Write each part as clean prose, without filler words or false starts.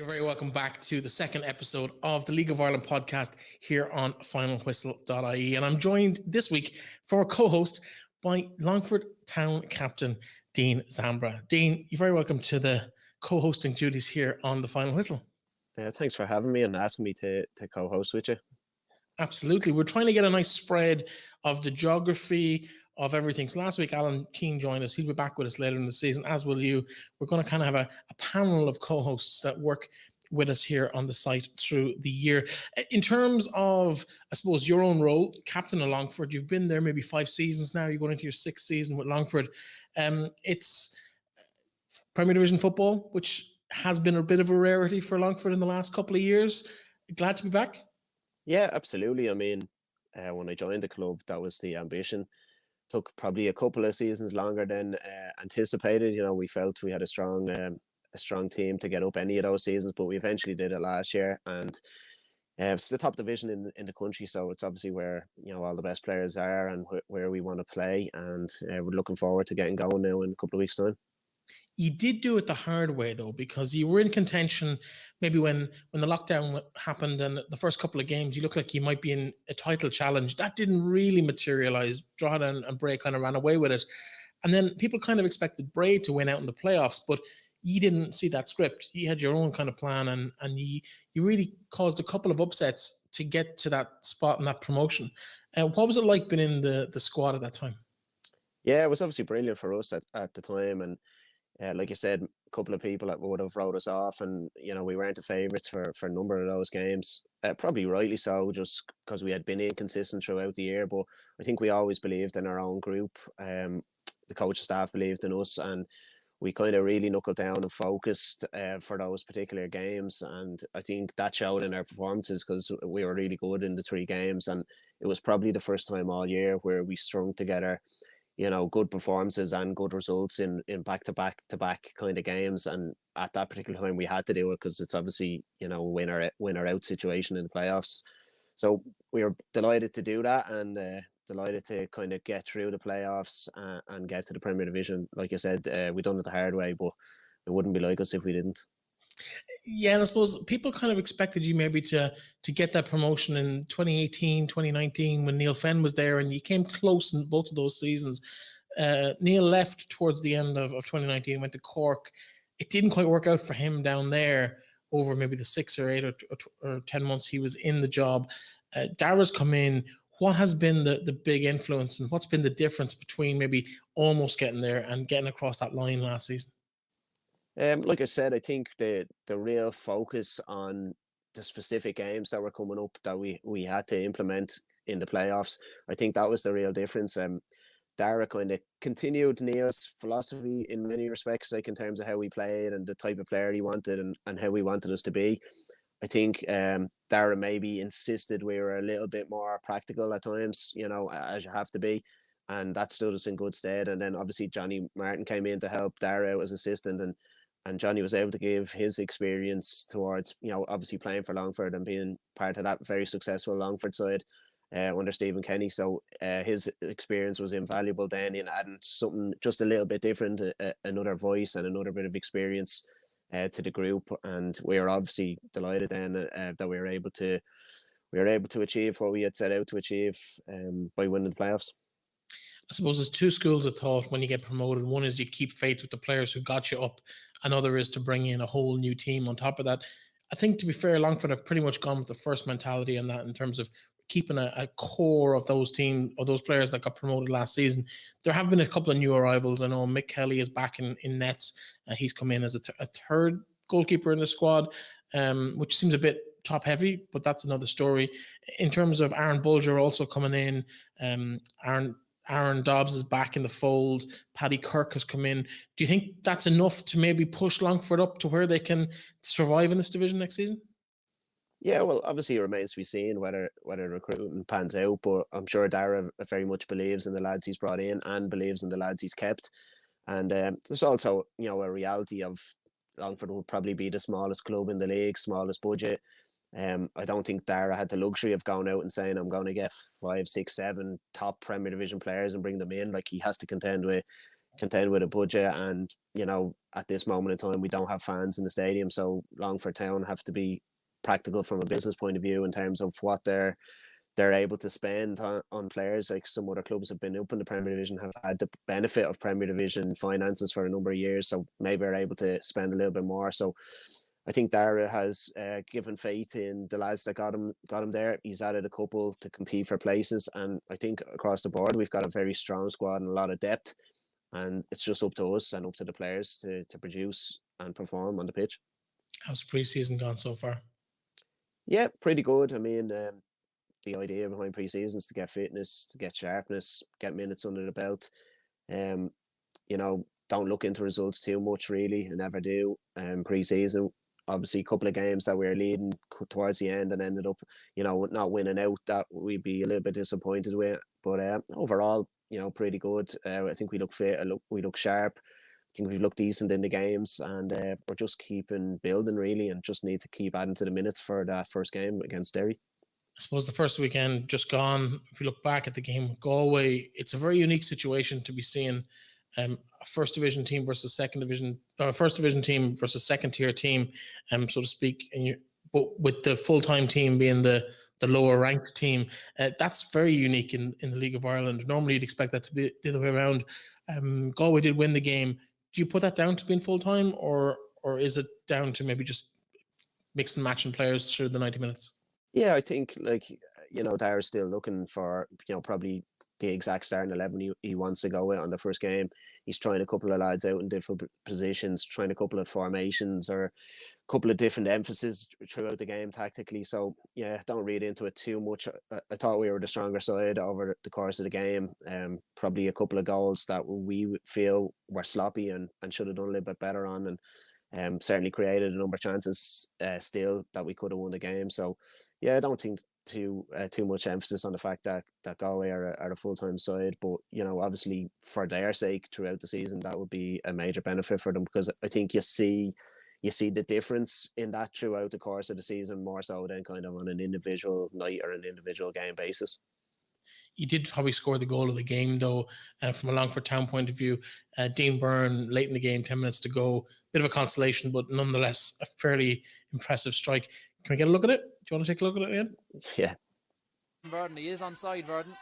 You're very welcome back to the second episode of the League of Ireland podcast here on finalwhistle.ie. And I'm joined this week for a co-host by Longford Town captain Dean Zambra. Dean, you're very welcome to the co-hosting duties here on the Final Whistle. Thanks for having me and asking me to co-host with you. Absolutely. We're trying to get a nice spread of the geography of everything. So last week, Alan Keane joined us. He'll be back with us later in the season, as will you. We're going to kind of have a panel of co-hosts that work with us here on the site through the year. In terms of, I suppose, your own role, captain of Longford, you've been there maybe 5 seasons now. You're going into your 6th season with Longford. It's Premier Division football, which has been a bit of a rarity for Longford in the last couple of years. Glad to be back? Yeah, absolutely. I mean, when I joined the club, that was the ambition. Took probably a couple of seasons longer than anticipated. You know, we felt we had a strong team to get up any of those seasons, but we eventually did it last year. And it's the top division in the country, so it's obviously where all the best players are and where we want to play. And we're looking forward to getting going now in a couple of weeks' time. You did do it the hard way, though, because you were in contention maybe when the lockdown happened and the first couple of games, you looked like you might be in a title challenge. That didn't really materialise. Drogheda and Bray kind of ran away with it. And then people kind of expected Bray to win out in the playoffs, but you didn't see that script. You had your own kind of plan, and you really caused a couple of upsets to get to that spot in that promotion. What was it like being in the squad at that time? Yeah, it was obviously brilliant for us at the time. And like you said, a couple of people that would have wrote us off, and we weren't the favourites for a number of those games. Probably rightly so, just because we had been inconsistent throughout the year. But I think we always believed in our own group. The coaching staff believed in us, and we kind of really knuckled down and focused for those particular games. And I think that showed in our performances, because we were really good in the 3 games, and it was probably the first time all year where we strung together good performances and good results in back-to-back kind of games. And at that particular time, we had to do it because it's obviously, win or out situation in the playoffs. So we were delighted to do that, and delighted to kind of get through the playoffs and get to the Premier Division. Like I said, we done it the hard way, but it wouldn't be like us if we didn't. Yeah, and I suppose people kind of expected you maybe to get that promotion in 2018, 2019 when Neil Fenn was there, and you came close in both of those seasons. Neil left towards the end of 2019, went to Cork. It didn't quite work out for him down there over maybe the 6 or 8 or 10 months he was in the job. Dara's come in. What has been the big influence, and what's been the difference between maybe almost getting there and getting across that line last season? Like I said, I think the real focus on the specific games that were coming up that we had to implement in the playoffs, I think that was the real difference. Dara kind of continued Neil's philosophy in many respects, like in terms of how we played and the type of player he wanted and how we wanted us to be. I think Dara maybe insisted we were a little bit more practical at times, as you have to be. And that stood us in good stead. And then obviously Johnny Martin came in to help Dara out as assistant, and Johnny was able to give his experience towards, obviously playing for Longford and being part of that very successful Longford side under Stephen Kenny. So his experience was invaluable then in adding something just a little bit different, another voice and another bit of experience to the group. And we were obviously delighted then that we were able to achieve what we had set out to achieve by winning the playoffs. I suppose there's 2 schools of thought when you get promoted. One is you keep faith with the players who got you up. Another is to bring in a whole new team on top of that. I think, to be fair, Longford have pretty much gone with the first mentality on that in terms of keeping a core of those players that got promoted last season. There have been a couple of new arrivals. I know Mick Kelly is back in nets. He's come in as a third goalkeeper in the squad, which seems a bit top heavy, but that's another story. In terms of Aaron Bulger also coming in, Aaron Dobbs is back in the fold. Paddy Kirk has come in. Do you think that's enough to maybe push Longford up to where they can survive in this division next season? Yeah, well, obviously it remains to be seen whether recruitment pans out, but I'm sure Dara very much believes in the lads he's brought in and believes in the lads he's kept. And there's also, a reality of Longford will probably be the smallest club in the league, smallest budget. I don't think Dara had the luxury of going out and saying, I'm going to get 5, 6, 7 top Premier Division players and bring them in. Like, he has to contend with, contend with a budget, and at this moment in time we don't have fans in the stadium, so Longford Town have to be practical from a business point of view in terms of what they're able to spend on players. Like some other clubs have been up in the Premier Division, have had the benefit of Premier Division finances for a number of years, so maybe are able to spend a little bit more. So I think Dara has given faith in the lads that got him there. He's added a couple to compete for places, and I think across the board we've got a very strong squad and a lot of depth, and it's just up to us and up to the players to produce and perform on the pitch. How's pre-season gone so far? Yeah, pretty good. I mean, the idea behind pre-season is to get fitness, to get sharpness, get minutes under the belt. Don't look into results too much, really. I never do. Pre-season, obviously, a couple of games that we were leading towards the end and ended up, not winning out, that we'd be a little bit disappointed with. But overall, pretty good. I think we look fit. We look sharp. I think we've looked decent in the games, and we're just keeping building, really, and just need to keep adding to the minutes for that first game against Derry. I suppose the first weekend just gone, if you look back at the game with Galway, it's a very unique situation to be seeing a first division team versus first division team versus second tier team, so to speak. But with the full-time team being the lower ranked team, that's very unique in the League of Ireland. Normally you'd expect that to be the other way around. Galway did win the game. Do you put that down to being full-time, or is it down to maybe just mix and matching players through the 90 minutes? Yeah, I think Dara's still looking for probably the exact starting 11 he wants to go with on the first game. He's trying a couple of lads out in different positions, trying a couple of formations or a couple of different emphases throughout the game tactically. So yeah, don't read into it too much. I thought we were the stronger side over the course of the game. Probably a couple of goals that we feel were sloppy and should have done a little bit better on, and certainly created a number of chances still that we could have won the game. So yeah, I don't think too much emphasis on the fact that Galway are a full-time side, but obviously for their sake throughout the season that would be a major benefit for them, because I think you see the difference in that throughout the course of the season, more so than kind of on an individual night or an individual game basis. He did probably score the goal of the game, though, from a Longford Town point of view. Dean Byrne, late in the game, 10 minutes to go. Bit of a consolation, but nonetheless, a fairly impressive strike. Can we get a look at it? Do you want to take a look at it, Ian? Yeah. Verdon, he is onside, Verdon.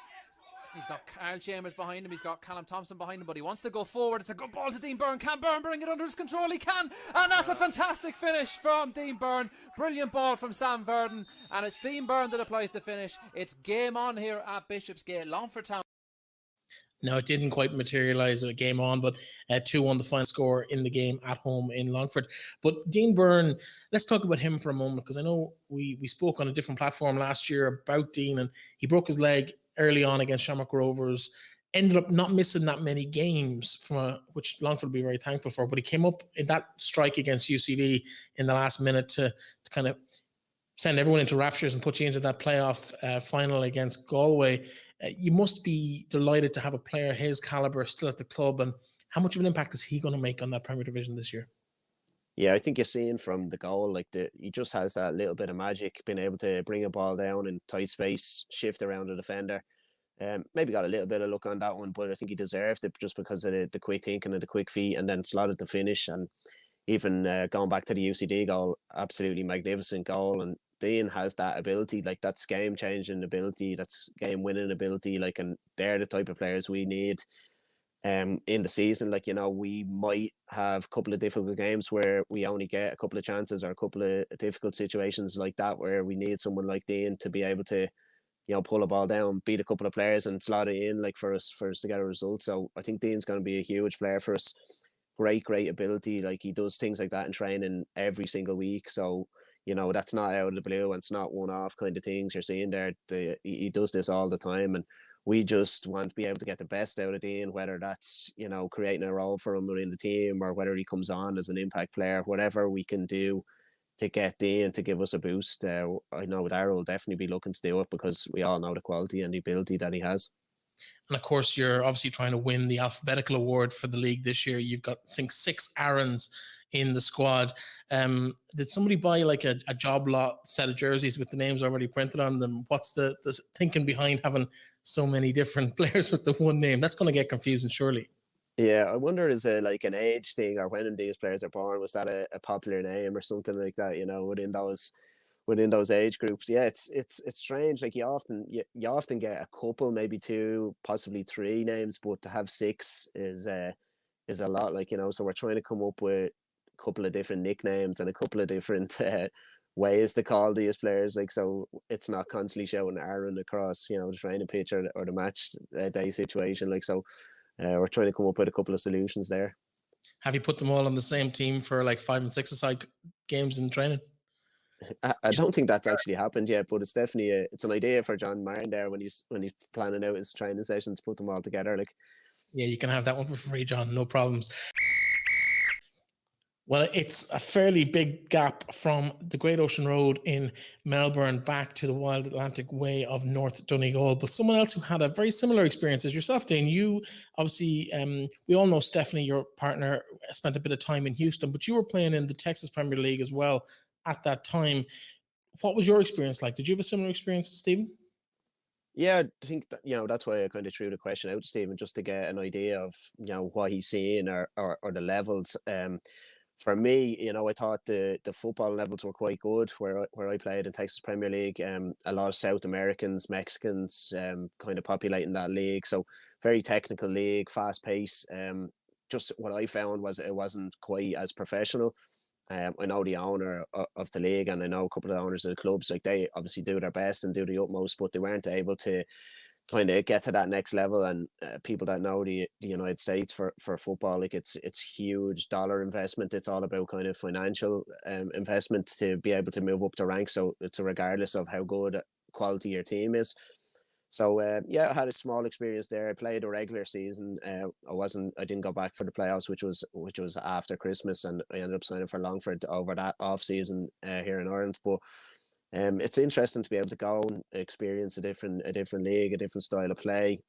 He's got Carl Chambers behind him. He's got Callum Thompson behind him, but he wants to go forward. It's a good ball to Dean Byrne. Can Byrne bring it under his control? He can. And that's a fantastic finish from Dean Byrne. Brilliant ball from Sam Verdon. And it's Dean Byrne that applies the finish. It's game on here at Bishopsgate. Longford Town. No, it didn't quite materialise a game on, but 2-1 the final score in the game at home in Longford. But Dean Byrne, let's talk about him for a moment, because I know we spoke on a different platform last year about Dean, and he broke his leg early on against Shamrock Rovers, ended up not missing that many games, which Longford will be very thankful for, but he came up in that strike against UCD in the last minute to kind of send everyone into raptures and put you into that playoff final against Galway. You must be delighted to have a player his caliber still at the club, and how much of an impact is he going to make on that Premier Division this year? Yeah, I think you're seeing from the goal, he just has that little bit of magic, being able to bring a ball down in tight space, shift around the defender. Maybe got a little bit of luck on that one, but I think he deserved it just because of the quick thinking and the quick feet, and then slotted the finish. And even going back to the UCD goal, absolutely magnificent goal. And Dean has that ability, that's game-changing ability, that's game-winning ability, and they're the type of players we need in the season. We might have a couple of difficult games where we only get a couple of chances, or a couple of difficult situations like that where we need someone like Dean to be able to pull a ball down, beat a couple of players and slot it in for us to get a result. So I think Dean's going to be a huge player for us. Great ability. He does things like that in training every single week. So that's not out of the blue, and it's not one-off kind of things you're seeing there. He does this all the time, and we just want to be able to get the best out of Dean, whether that's, creating a role for him within the team, or whether he comes on as an impact player. Whatever we can do to get Dean to give us a boost, I know Darrell will definitely be looking to do it, because we all know the quality and the ability that he has. And of course, you're obviously trying to win the alphabetical award for the league this year. You've got, I think, 6 Aarons in the squad. Did somebody buy a job lot set of jerseys with the names already printed on them? What's the thinking behind having so many different players with the one name? That's going to get confusing, surely. Yeah, I wonder is it like an age thing, or when these players are born, was that a popular name or something like that, within those age groups. Yeah, it's strange. Like you often get a couple, maybe two, possibly three names, but to have six is a lot. Like so we're trying to come up with a couple of different nicknames and a couple of different ways to call these players. Like so, it's not constantly shouting Aaron across the training pitch or the match day situation. Like so, we're trying to come up with a couple of solutions there. Have you put them all on the same team for like 5 and 6 aside games in training? I don't think that's actually happened yet, but it's definitely it's an idea for John Martin there when he's planning out his training sessions, put them all together. Like, Yeah, you can have that one for free, John. No problems. Well, it's a fairly big gap from the Great Ocean Road in Melbourne back to the Wild Atlantic Way of North Donegal. But someone else who had a very similar experience is yourself, Dean. You obviously, we all know Stephanie, your partner, spent a bit of time in Houston, but you were playing in the Texas Premier League as well at that time. What was your experience like? Did you have a similar experience to Stephen? yeah, I think that's why I kind of threw the question out to Stephen, just to get an idea of what he's seeing, or the levels. For me, I thought the football levels were quite good where I played in Texas Premier League. A lot of South Americans, Mexicans, kind of populating that league. So very technical league, fast pace. Just what I found was it wasn't quite as professional. I know the owner of the league, and I know a couple of the owners of the clubs. Like, they obviously do their best and do the utmost, but they weren't able to kind of get to that next level. And people that know the United States for football, like it's huge dollar investment. It's all about kind of financial investment to be able to move up the ranks. So it's regardless of how good quality your team is. So yeah, I had a small experience there. I played a regular season. I didn't go back for the playoffs, which was after Christmas, and I ended up signing for Longford over that off season here in Ireland. But it's interesting to be able to go and experience a different league, a different style of play,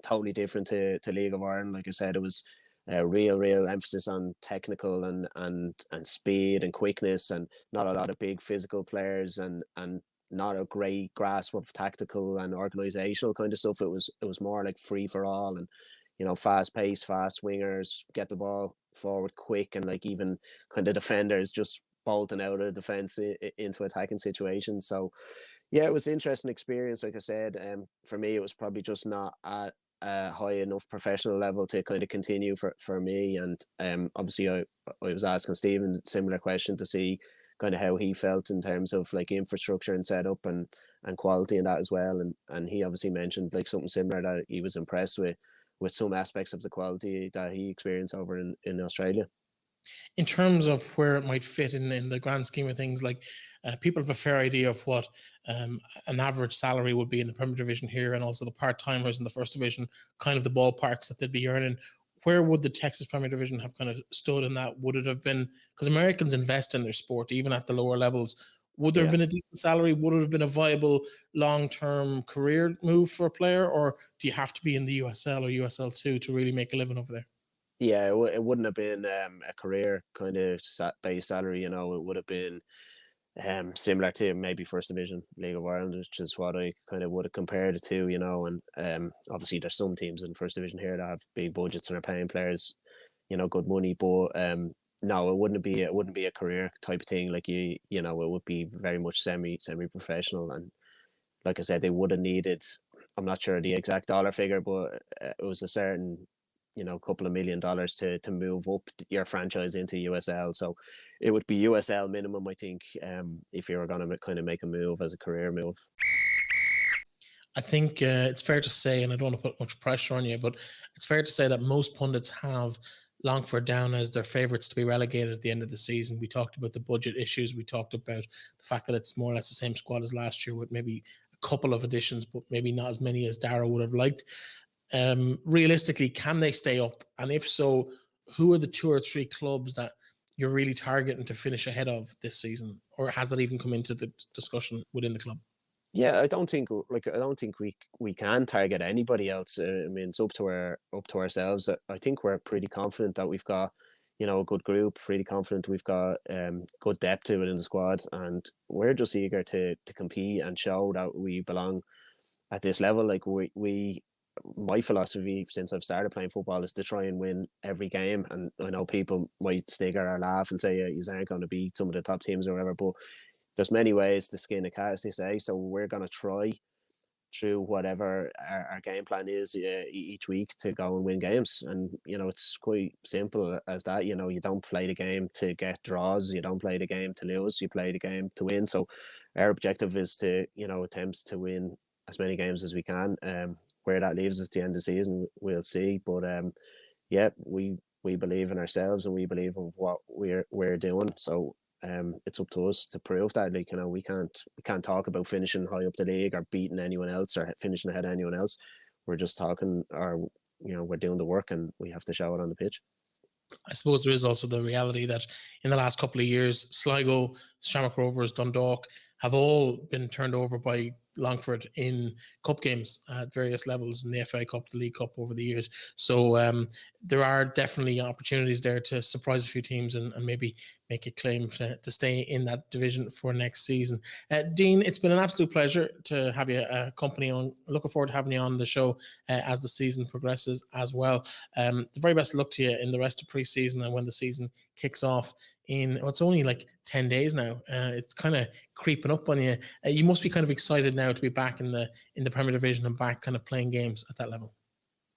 totally different to League of Ireland. Like I said, it was a real emphasis on technical and speed and quickness, and not a lot of big physical players, and not a great grasp of tactical and organizational kind of stuff. It was more like free for all, and fast pace, fast swingers, get the ball forward quick, and like even kind of defenders just bolting out of defense into attacking situations. So yeah, it was an interesting experience. Like I said, for me, it was probably just not at a high enough professional level to kind of continue for me. And obviously, I was asking Stephen a similar question to see kind of how he felt in terms of like infrastructure and setup and quality and that as well. And he obviously mentioned like something similar, that he was impressed with some aspects of the quality that he experienced over in Australia. In terms of where it might fit in the grand scheme of things, like people have a fair idea of what an average salary would be in the Premier Division here, and also the part-timers in the First Division, kind of the ballparks that they'd be earning. Where would the Texas Premier Division have kind of stood in that? Would it have been, because Americans invest in their sport even at the lower levels, would there have Yeah. been a decent salary? Would it have been a viable long-term career move for a player, or do you have to be in the USL or USL2 to really make a living over there? Yeah, it wouldn't have been a career kind of base salary. It would have been similar to maybe First Division League of Ireland, which is what I kind of would have compared it to. And obviously there's some teams in First Division here that have big budgets and are paying players, good money. But no, it wouldn't be a career type of thing. Like it would be very much semi professional. And like I said, they would have needed. I'm not sure the exact dollar figure, but it was a certain couple of $1 million to move up your franchise into USL. So it would be USL minimum, I think, if you were going to kind of make a move as a career move. I think it's fair to say, and I don't want to put much pressure on you, but it's fair to say that most pundits have Longford down as their favourites to be relegated at the end of the season. We talked about the budget issues. We talked about the fact that it's more or less the same squad as last year, with maybe a couple of additions, but maybe not as many as Darragh would have liked. Realistically, can they stay up? And if so, who are the 2 or 3 clubs that you're really targeting to finish ahead of this season? Or has that even come into the discussion within the club? Yeah, I don't think we can target anybody else. I mean, it's up to ourselves. I think we're pretty confident that we've got a good group. Pretty confident we've got good depth to it in the squad, and we're just eager to compete and show that we belong at this level. Like we my philosophy since I've started playing football is to try and win every game. And I know people might snigger or laugh and say, you aren't going to beat some of the top teams or whatever, but there's many ways to skin a cat, as they say. So we're going to try through whatever our game plan is each week to go and win games. And, it's quite simple as that. You don't play the game to get draws. You don't play the game to lose. You play the game to win. So our objective is to, attempt to win as many games as we can. Where that leaves us at the end of the season, we'll see. But yeah, we believe in ourselves and we believe in what we're doing. So it's up to us to prove that. Like, we can't talk about finishing high up the league or beating anyone else or finishing ahead of anyone else. We're just talking, or we're doing the work, and we have to show it on the pitch. I suppose there is also the reality that in the last couple of years, Sligo, Shamrock Rovers, Dundalk have all been turned over by Longford in cup games at various levels in the FA Cup, the League Cup over the years. So there are definitely opportunities there to surprise a few teams and maybe make a claim to stay in that division for next season. Dean, it's been an absolute pleasure to have you company on. Looking forward to having you on the show as the season progresses as well. The very best of luck to you in the rest of pre-season and when the season kicks off in what's only like 10 days now. It's kind of creeping up on you. You must be kind of excited now to be back in the Premier Division and back kind of playing games at that level.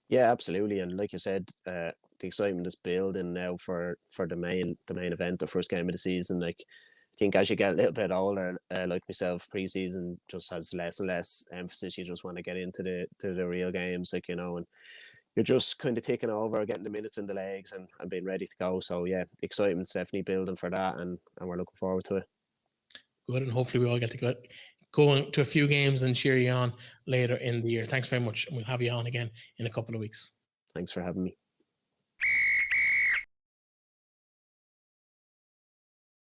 Yeah, absolutely. And like you said, the excitement is building now for the main event, the first game of the season. Like, I think as you get a little bit older, like myself, pre-season just has less and less emphasis. You just want to get into the real games, like, and you're just kind of taking over, getting the minutes in the legs and being ready to go. So yeah, excitement's definitely building for that, and we're looking forward to it. Good, and hopefully we all get to go to a few games and cheer you on later in the year. Thanks very much, and we'll have you on again in a couple of weeks. Thanks for having me.